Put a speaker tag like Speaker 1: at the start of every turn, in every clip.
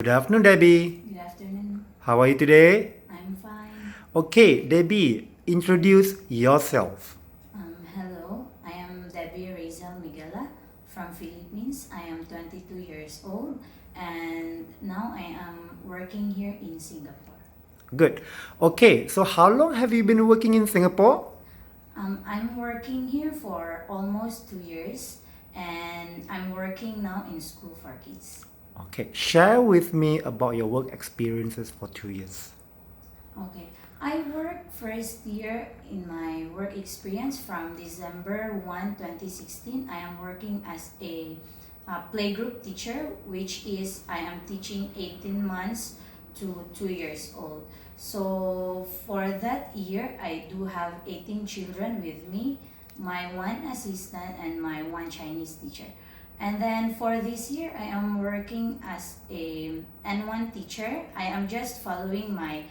Speaker 1: Good afternoon, Debbie.
Speaker 2: Good afternoon.
Speaker 1: How are you today?
Speaker 2: I'm fine.
Speaker 1: Okay, Debbie, introduce yourself.
Speaker 2: Hello, I am Debie Miguela from Philippines. I am 22 years old and now I am working here in Singapore.
Speaker 1: Good. Okay, so how long have you been working in Singapore?
Speaker 2: I'm working here for almost 2 years and I'm working now in school for kids.
Speaker 1: Okay, share with me about your work experiences for 2 years.
Speaker 2: Okay, I work first year in my work experience from December 1, 2016. I am working as a playgroup teacher, which is I am teaching 18 months to 2 years old. So for that year, I do have 18 children with me, my one assistant and my one Chinese teacher. And then for this year, I am working as a N1 teacher. I am just following my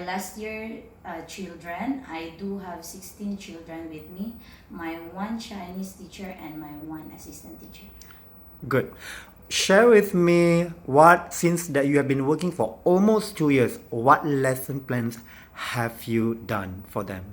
Speaker 2: last year children. I do have 16 children with me, my one Chinese teacher and my one assistant teacher.
Speaker 1: Good. Share with me since that you have been working for almost 2 years, what lesson plans have you done for them?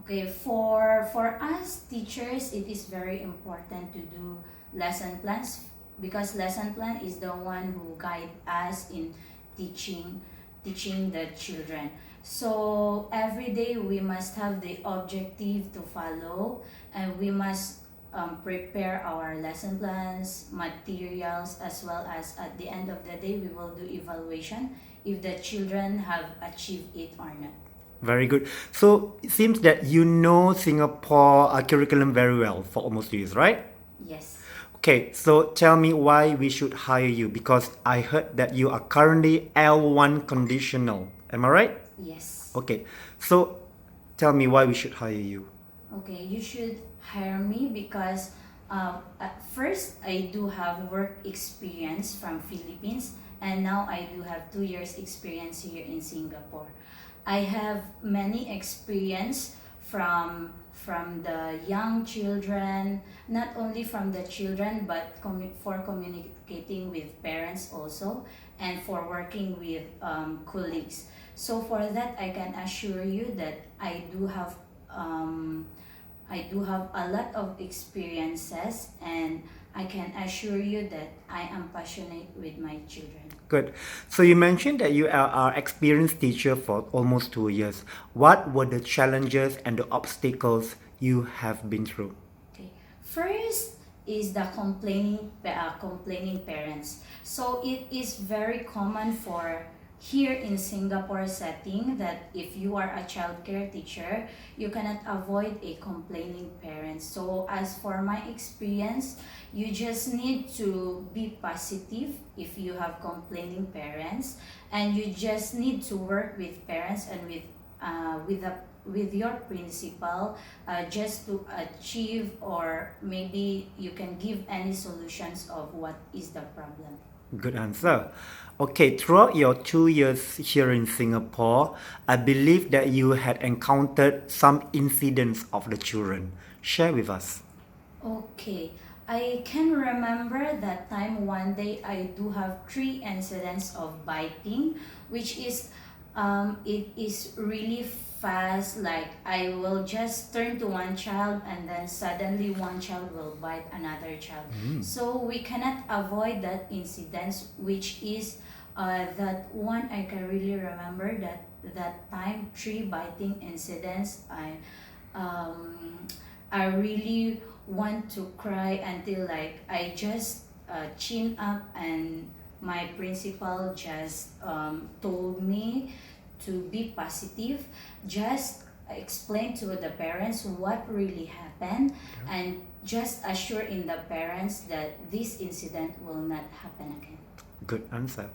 Speaker 2: Okay, for us teachers, it is very important to do lesson plans because lesson plan is the one who guide us in teaching the children. So every day we must have the objective to follow and we must prepare our lesson plans, materials, as well as at the end of the day we will do evaluation if the children have achieved it or not.
Speaker 1: Very good. So it seems that you know Singapore curriculum very well for almost 2 years, right?
Speaker 2: Yes.
Speaker 1: Okay, so tell me why we should hire you because I heard that you are currently L1 conditional. Am I right?
Speaker 2: Yes.
Speaker 1: Okay, so tell me why we should hire you.
Speaker 2: Okay, you should hire me because at first I do have work experience from Philippines and now I do have 2 years experience here in Singapore. I have many experience from the young children, not only from the children but for communicating with parents also and for working with colleagues. So for that I can assure you that I do have a lot of experiences and I can assure you that I am passionate with my children.
Speaker 1: Good. So you mentioned that you are our experienced teacher for almost 2 years. What were the challenges and the obstacles you have been through?
Speaker 2: Okay. First is the complaining parents. So it is very common for here in Singapore setting that if you are a childcare teacher, you cannot avoid a complaining parent. So as for my experience, you just need to be positive if you have complaining parents, and you just need to work with parents and with your principal just to achieve, or maybe you can give any solutions of what is the problem.
Speaker 1: Good answer. Okay, throughout your 2 years here in Singapore, I believe that you had encountered some incidents of the children. Share with us.
Speaker 2: Okay, I can remember that time one day I do have 3 incidents of biting, which is it is really fast. Like I will just turn to one child and then suddenly one child will bite another child. So we cannot avoid that incidents, which is that one I can really remember that time 3 biting incidents. I really want to cry until like I just chin up and my principal just told me to be positive, just explain to the parents what really happened and just assure in the parents that this incident will not happen again.
Speaker 1: Good answer.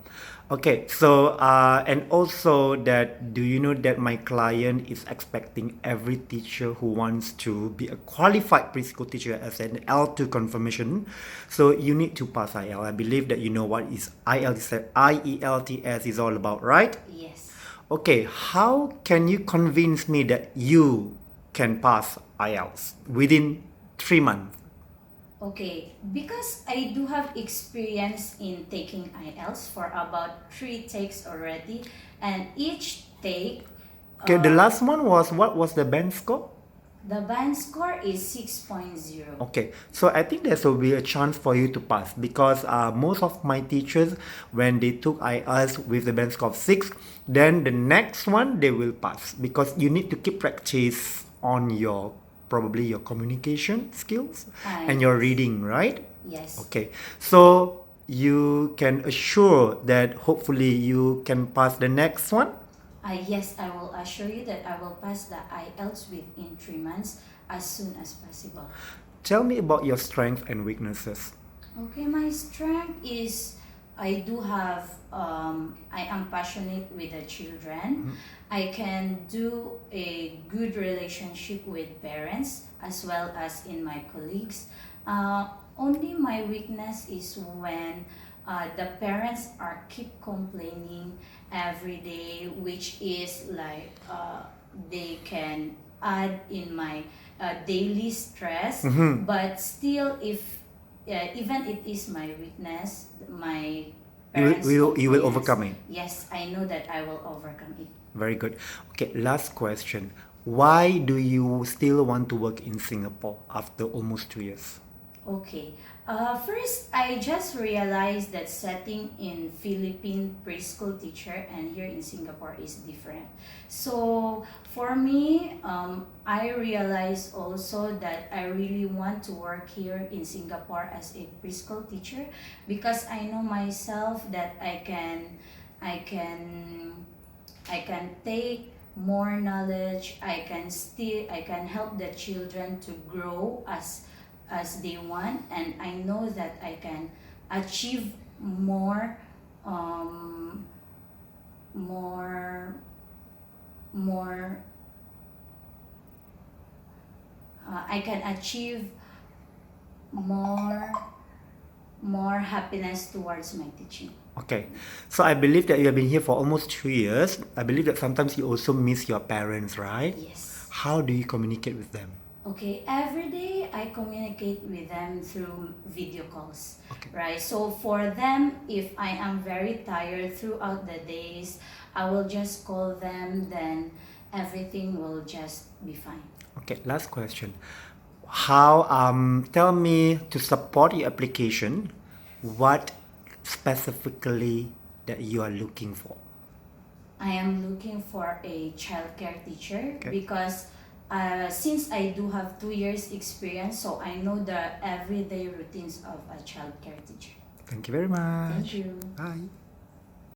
Speaker 1: Okay, so and also that do you know that my client is expecting every teacher who wants to be a qualified preschool teacher as an L2 confirmation. So you need to pass IELTS. I believe that you know what is IELTS is all about, right?
Speaker 2: Yes.
Speaker 1: Okay, how can you convince me that you can pass IELTS within 3 months?
Speaker 2: Okay, because I do have experience in taking IELTS for about 3 takes already, and each take,
Speaker 1: Okay, the
Speaker 2: uh,
Speaker 1: last one was what was the band score?
Speaker 2: the band score is 6.0.
Speaker 1: Okay, so I think there will be a chance for you to pass because most of my teachers, when they took IELTS with the band score of 6, then the next one they will pass because you need to keep practice on your probably your communication skills and your
Speaker 2: Yes.
Speaker 1: reading, right?
Speaker 2: Yes.
Speaker 1: Okay, so you can assure that hopefully you can pass the next one.
Speaker 2: Yes, I will assure you that I will pass the IELTS within 3 months as soon as possible.
Speaker 1: Tell me about your strengths and weaknesses.
Speaker 2: Okay, my strength is I do have, I am passionate with the children. I can do a good relationship with parents as well as in my colleagues. Only my weakness is when the parents are keep complaining every day, which is like they can add in my daily stress.
Speaker 1: Mhm.
Speaker 2: But still, if even it is my weakness, my
Speaker 1: You will,
Speaker 2: parents
Speaker 1: you will
Speaker 2: complaints,
Speaker 1: overcome it.
Speaker 2: yes, I know that I will overcome it.
Speaker 1: Very good. Okay, last question. Why do you still want to work in Singapore after almost 2 years?
Speaker 2: Okay. First, I just realized that setting in Philippine preschool teacher and here in Singapore is different. So for me, I realized also that I really want to work here in Singapore as a preschool teacher because I know myself that I can, I can take more knowledge. I can help the children to grow as they want, and I know that I can achieve more, um, more, more. I can achieve more, more happiness towards my teaching.
Speaker 1: Okay, so I believe that you have been here for almost 2 years. I believe that sometimes you also miss your parents, right?
Speaker 2: Yes.
Speaker 1: How do you communicate with them?
Speaker 2: Okay, every day I communicate with them through video calls,
Speaker 1: Okay.
Speaker 2: right? So for them, if I am very tired throughout the days, I will just call them, then everything will just be fine.
Speaker 1: Okay, last question. How tell me to support your application, what specifically that you are looking for?
Speaker 2: I am looking for a childcare teacher
Speaker 1: Okay.
Speaker 2: because since I do have 2 years experience, so I know the everyday routines of a childcare teacher.
Speaker 1: Thank you very much.
Speaker 2: Thank you.
Speaker 1: Bye.